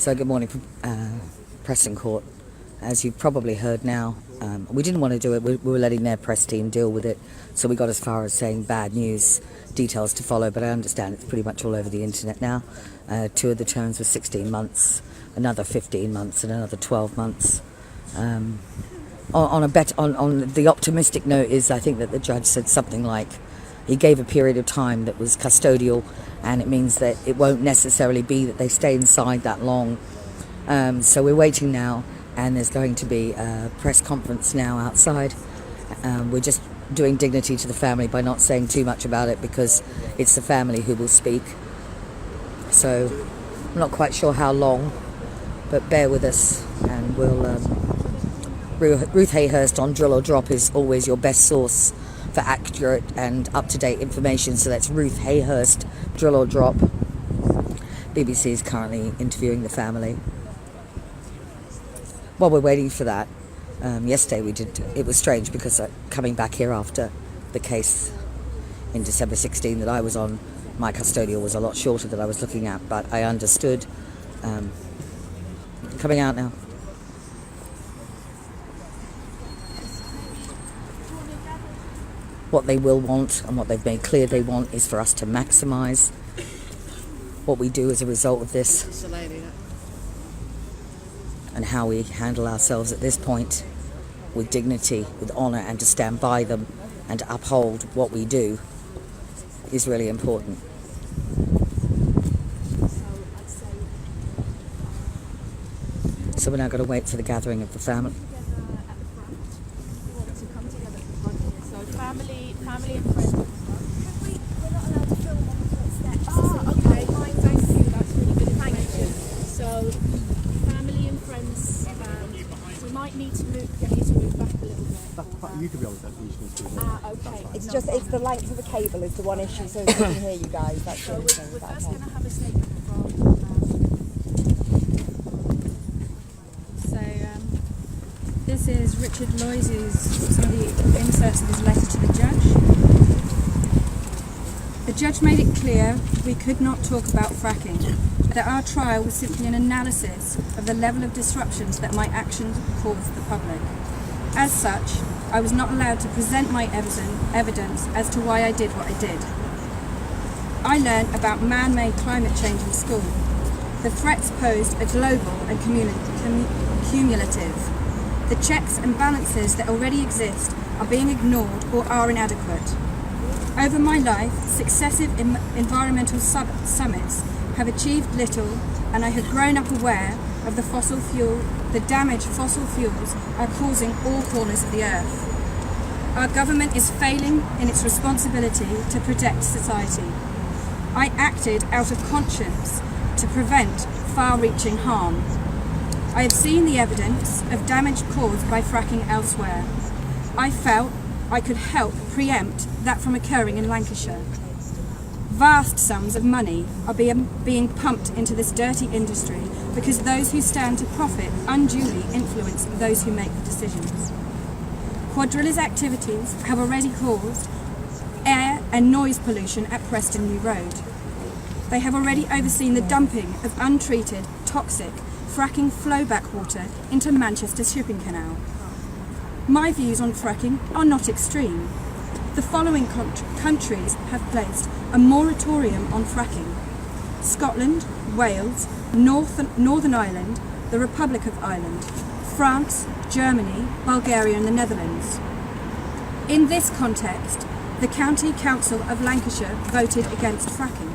So good morning from Preston Court. As you've probably heard now, we didn't want to do it. We were letting their press team deal with it. So we got as far as saying bad news, details to follow, but I understand it's pretty much all over the internet now. Two of the terms were 16 months, another 15 months and another 12 months. On the optimistic note is I think that the judge said something like he gave a period of time that was custodial, and it means that it won't necessarily be that they stay inside that long. So we're waiting now, and there's going to be a press conference now outside. We're just doing dignity to the family by not saying too much about it because it's the family who will speak. So I'm not quite sure how long, but bear with us, and we'll... Ruth Hayhurst on Drill or Drop is always your best source for accurate and up-to-date information. So that's Ruth Hayhurst, Drill or Drop. BBC is currently interviewing the family. While we're waiting for that, yesterday it was strange because coming back here after the case in December 16 that I was on, my custodial was a lot shorter than I was looking at, but I understood. Coming out now. What they will want and what they've made clear they want is for us to maximise what we do as a result of this and how we handle ourselves at this point with dignity, with honour, and to stand by them and to uphold what we do is really important. So we're now going to wait for the gathering of the family. Family and friends. We're not allowed to film on the footsteps. Oh, okay. Fine, thank you. That's really good. Thank you. So, family and friends. We might need to get you to move back a little bit. You could be on that. Okay. It's the length of the cable is the one issue, so we can hear you guys. That's so the we're first going to have a statement from. This is Richard Loyes' some of the inserts of his letter to the judge. The judge made it clear we could not talk about fracking, that our trial was simply an analysis of the level of disruptions that my actions caused the public. As such, I was not allowed to present my evidence as to why I did what I did. I learned about man-made climate change in school. The threats posed are global and cumulative. The checks and balances that already exist are being ignored or are inadequate. Over my life, successive environmental summits have achieved little, and I have grown up aware of the damage fossil fuels are causing all corners of the earth. Our government is failing in its responsibility to protect society. I acted out of conscience to prevent far-reaching harm. I have seen the evidence of damage caused by fracking elsewhere. I felt I could help preempt that from occurring in Lancashire. Vast sums of money are being pumped into this dirty industry because those who stand to profit unduly influence those who make the decisions. Quadrilla's activities have already caused air and noise pollution at Preston New Road. They have already overseen the dumping of untreated, toxic, fracking flowback water into Manchester shipping canal. My views on fracking are not extreme. The following countries have placed a moratorium on fracking: Scotland, Wales, Northern Ireland, the Republic of Ireland, France, Germany, Bulgaria and the Netherlands. In this context, the County Council of Lancashire voted against fracking.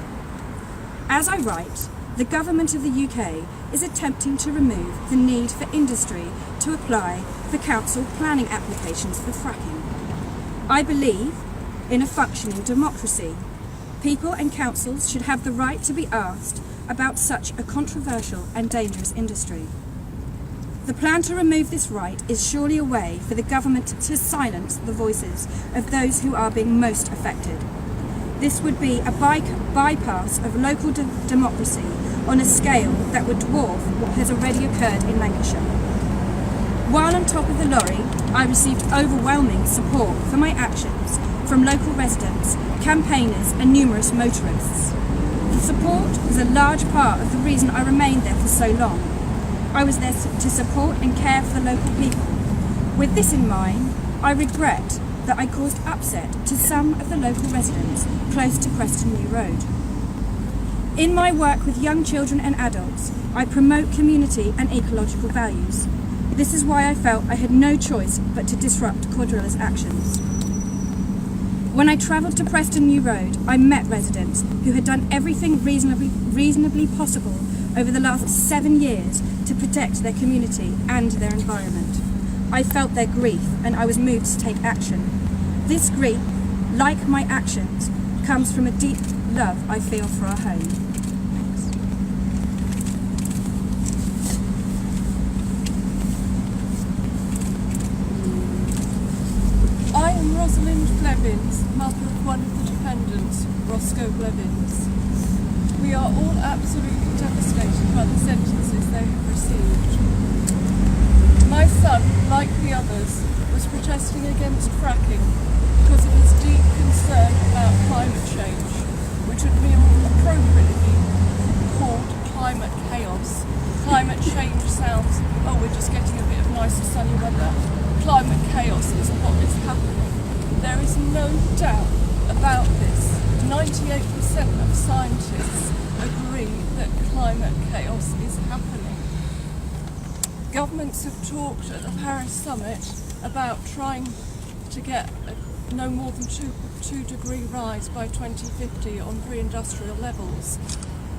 As I write, the government of the UK is attempting to remove the need for industry to apply for council planning applications for fracking. I believe in a functioning democracy. People and councils should have the right to be asked about such a controversial and dangerous industry. The plan to remove this right is surely a way for the government to silence the voices of those who are being most affected. This would be a bypass of local democracy on a scale that would dwarf what has already occurred in Lancashire. While on top of the lorry, I received overwhelming support for my actions from local residents, campaigners and numerous motorists. The support was a large part of the reason I remained there for so long. I was there to support and care for the local people. With this in mind, I regret that I caused upset to some of the local residents close to Preston New Road. In my work with young children and adults, I promote community and ecological values. This is why I felt I had no choice but to disrupt Cordrilla's actions. When I travelled to Preston New Road, I met residents who had done everything reasonably possible over the last 7 years to protect their community and their environment. I felt their grief and I was moved to take action. This grief, like my actions, comes from a deep love I feel for our home. Thanks. I am Rosalind Blevins, mother of one of the defendants, Roscoe Blevins. We are all absolutely devastated by the sentences they have received. My son, like the others, was protesting against fracking because of his deep concern about climate change, which would be appropriately called climate chaos. Climate change sounds, oh, we're just getting a bit of nicer sunny weather. Climate chaos is what is happening. There is no doubt about this. 98% of scientists agree that climate chaos is happening. Governments have talked at the Paris summit about trying to get no more than 2 degree rise by 2050 on pre-industrial levels,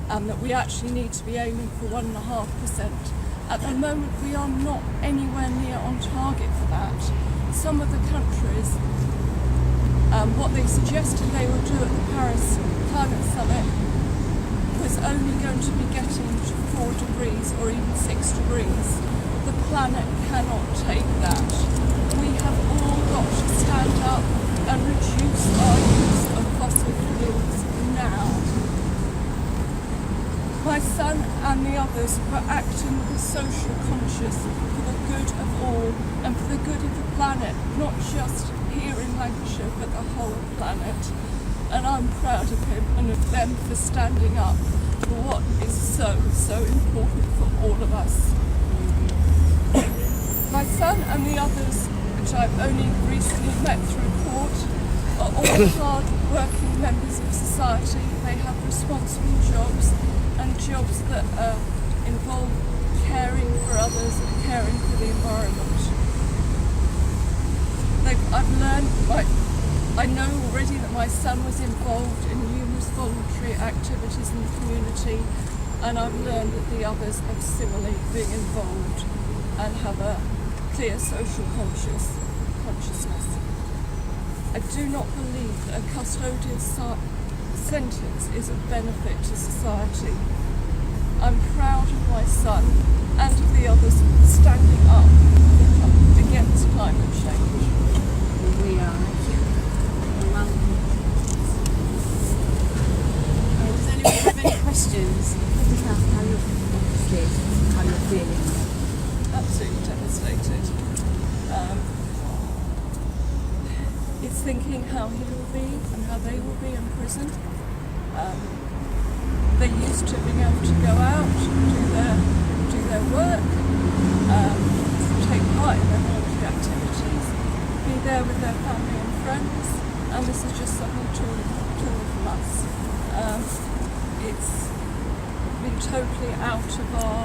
and that we actually need to be aiming for 1.5%. At the moment we are not anywhere near on target for that. Some of the countries, what they suggested they would do at the Paris climate summit was only going to be getting to 4 degrees or even 6 degrees. The planet cannot take that. We have all got to stand up and reduce our use of fossil fuels now. My son and the others were acting with a social conscience for the good of all and for the good of the planet, not just here in Lancashire but the whole planet. And I'm proud of him and of them for standing up for what is so important for all of us. My son and the others, which I've only recently met through court, are all hard-working members of society. They have responsible jobs and jobs that involve caring for others and caring for the environment. I've learned, I know already that my son was involved in numerous voluntary activities in the community, and I've learned that the others are similarly being involved and have a clear social consciousness. I do not believe that a custodial sentence is of benefit to society. I'm proud of my son and of the others standing up against climate change. We are. Well, does anyone have any questions? How you're feeling? Absolutely devastated. It's thinking how he will be and how they will be in prison. They're used to being able to go out, do their work, take part in their voluntary activities, be there with their family and friends, and this is just something totally from us. It's been totally out of our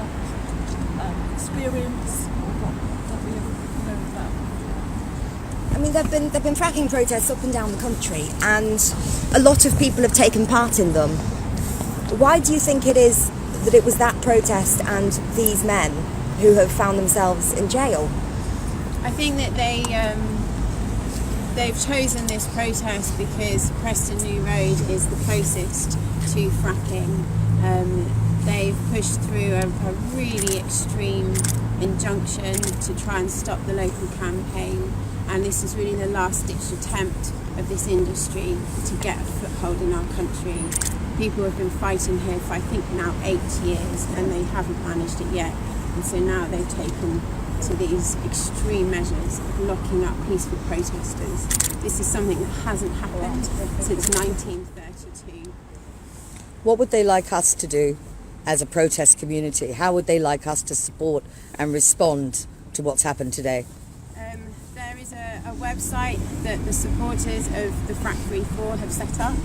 experience or what we ever know about. I mean, there've been fracking protests up and down the country, and a lot of people have taken part in them. Why do you think it is that it was that protest and these men who have found themselves in jail? I think that they've chosen this protest because Preston New Road is the closest to fracking. They've pushed through a really extreme injunction to try and stop the local campaign, and this is really the last ditch attempt of this industry to get a foothold in our country. People have been fighting here for I think now 8 years and they haven't managed it yet, and so now they've taken to these extreme measures of locking up peaceful protesters. This is something that hasn't happened since 1932. What would they like us to do as a protest community? How would they like us to support and respond to what's happened today? There is a website that the supporters of the Frack Free 4 have set up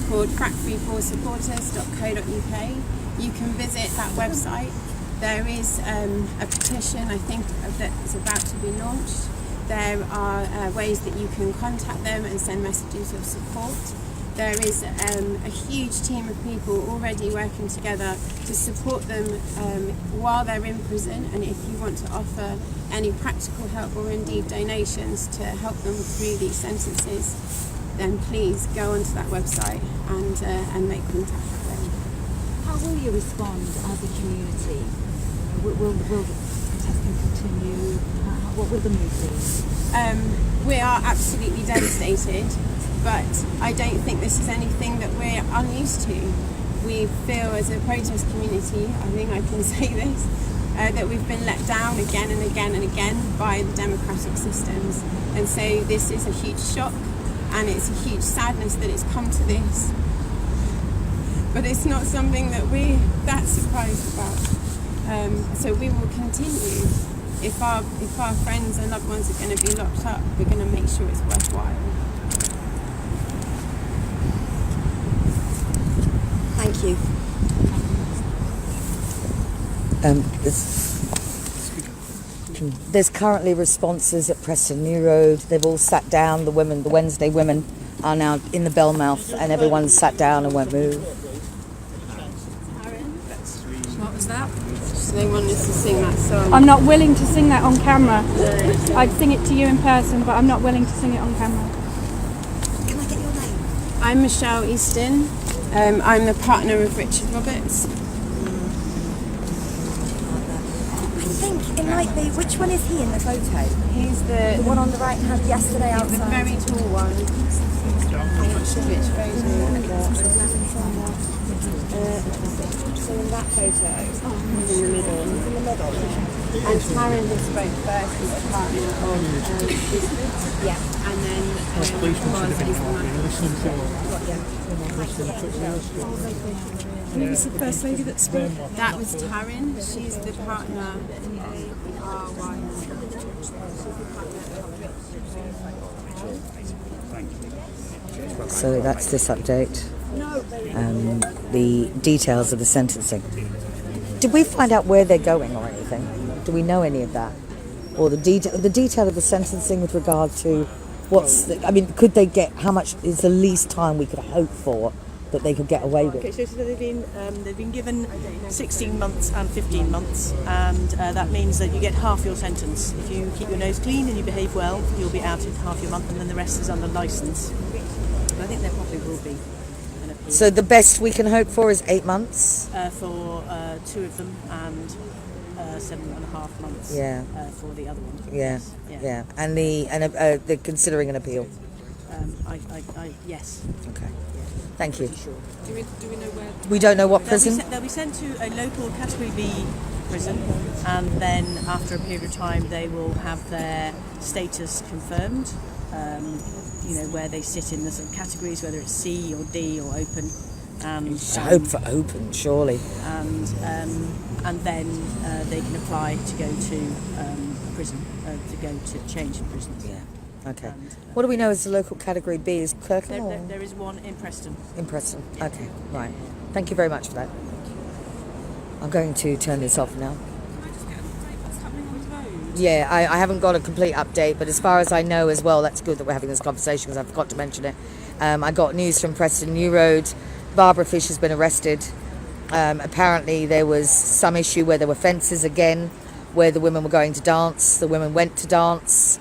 called frackfree4supporters.co.uk. You can visit that website. There is a petition, I think, that's about to be launched. There are ways that you can contact them and send messages of support. There is a huge team of people already working together to support them while they're in prison, and if you want to offer any practical help or indeed donations to help them through these sentences, then please go onto that website and make contact with them. How will you respond as a community? Will the protesting continue? What will the move be? We are absolutely devastated, but I don't think this is anything that we're unused to. We feel as a protest community, I think I can say this, that we've been let down again and again and again by the democratic systems. And so this is a huge shock, and it's a huge sadness that it's come to this. But it's not something that we're that surprised about. So we will continue. If our friends and loved ones are going to be locked up, we're going to make sure it's worthwhile. Thank you. There's currently responses at Preston New Road. They've all sat down. The Wednesday women are now in the Bellmouth, and everyone's sat down and won't move. What was that? So they want us to sing that song. I'm not willing to sing that on camera. I'd sing it to you in person, but I'm not willing to sing it on camera. Can I get your name? I'm Michelle Easton. I'm the partner of Richard Roberts. I think it might be. Which one is he in the photo? He's The the one on the right hand yesterday the outside. very tall one. I'm not sure which photo. So in that photo, He's in the middle. he's in the middle. And Karen who spoke first is the partner of Elizabeth. Yeah. And then Roz is the man. Who was the first lady that spoke? That was Taryn. She's the partner of our wife. So that's this update. The details of the sentencing. Did we find out where they're going or anything? Do we know any of that? Or the detail of the sentencing with regard to could they get, how much is the least time we could hope for that they could get away with? Okay, so they've been given 16 months and 15 months, and that means that you get half your sentence. If you keep your nose clean and you behave well, you'll be out in half your month, and then the rest is under licence. But I think there probably will be an appeal So the best we can hope for is 8 months? for two of them, and 7.5 months for the other one. Yeah. And they're considering an appeal. Yes. Okay. Thank you. Sure. Do we know where? We don't know what prison? They'll be sent to a local Category B prison, and then after a period of time they will have their status confirmed, where they sit in the sort of categories, whether it's C or D or open. And Hope for open, surely. and then they can apply to go to prison, to go to change in prison. Yeah. Okay. What do we know as the local category B? Is Kirkham or There is one in Preston. in Preston? Okay, right. Thank you very much for that. I'm going to turn this off now. Can I just get an update what's happening on the road? Yeah, I haven't got a complete update, but as far as I know as well, that's good that we're having this conversation because I forgot to mention it. I got news from Preston New Road. Barbara Fish has been arrested. Apparently there was some issue where there were fences again, where the women were going to dance. The women went to dance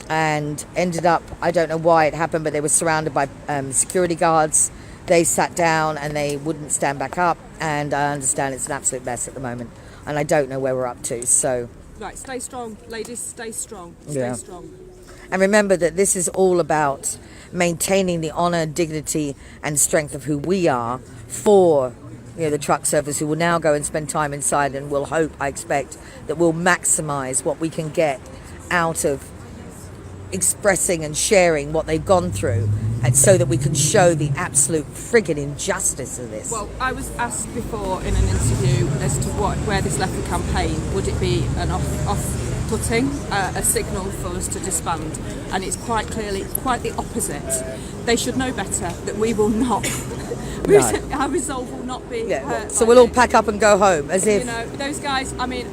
and ended up, I don't know why it happened, but they were surrounded by security guards. They sat down and they wouldn't stand back up, and I understand it's an absolute mess at the moment, and I don't know where we're up to. So Right, stay strong, ladies. Stay strong. Yeah. Stay strong. and remember that this is all about maintaining the honour, dignity and strength of who we are for the truck servers who will now go and spend time inside, and will hope, I expect, that we'll maximise what we can get out of expressing and sharing what they've gone through, and so that we can show the absolute friggin' injustice of this. Well, I was asked before in an interview as to where this left the campaign. Would it be an off-putting, a signal for us to disband? And it's quite clearly quite the opposite. They should know better that we will not. Our resolve will not be. Yeah. So we'll all pack up and go home, as if. You know, those guys. I mean,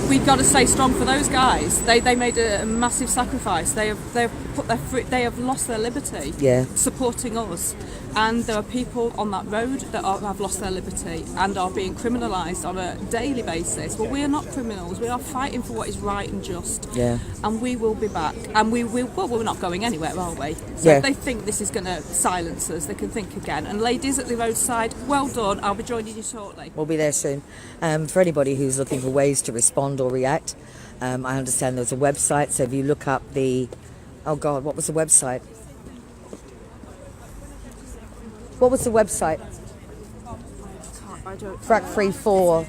we've got to stay strong for those guys. They made a massive sacrifice. They have lost their liberty. Yeah. Supporting us, and there are people on that road that have lost their liberty and are being criminalised on a daily basis. Well, we are not criminals. We are fighting for what is right and just. Yeah. And we will be back. And we will. Well, we're not going anywhere, are we? So Yeah. if they think this is going to silence us, they can think again. And ladies at the roadside, well done. I'll be joining you shortly. We'll be there soon. For anybody who's looking for ways to respond or react, I understand there's a website, so if you look up the... Oh, God, what was the website? What was the website? Frack Free 4.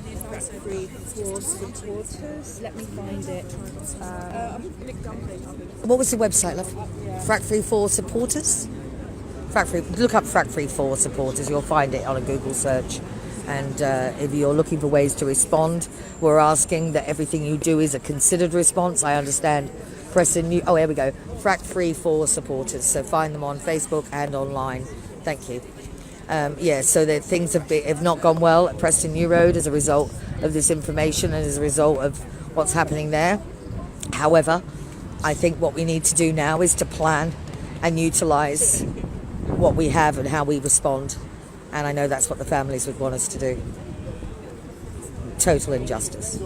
Let me find it. What was the website, love? Frack Free 4 supporters? Look up Frack Free 4 supporters. You'll find it on a Google search. And if you're looking for ways to respond, we're asking that everything you do is a considered response. I understand Preston New... Oh, here we go. Frack Free 4 supporters. So find them on Facebook and online. Thank you. So that things have not gone well at Preston New Road as a result of this information and as a result of what's happening there. However, I think what we need to do now is to plan and utilise what we have and how we respond. And I know that's what the families would want us to do. Total injustice.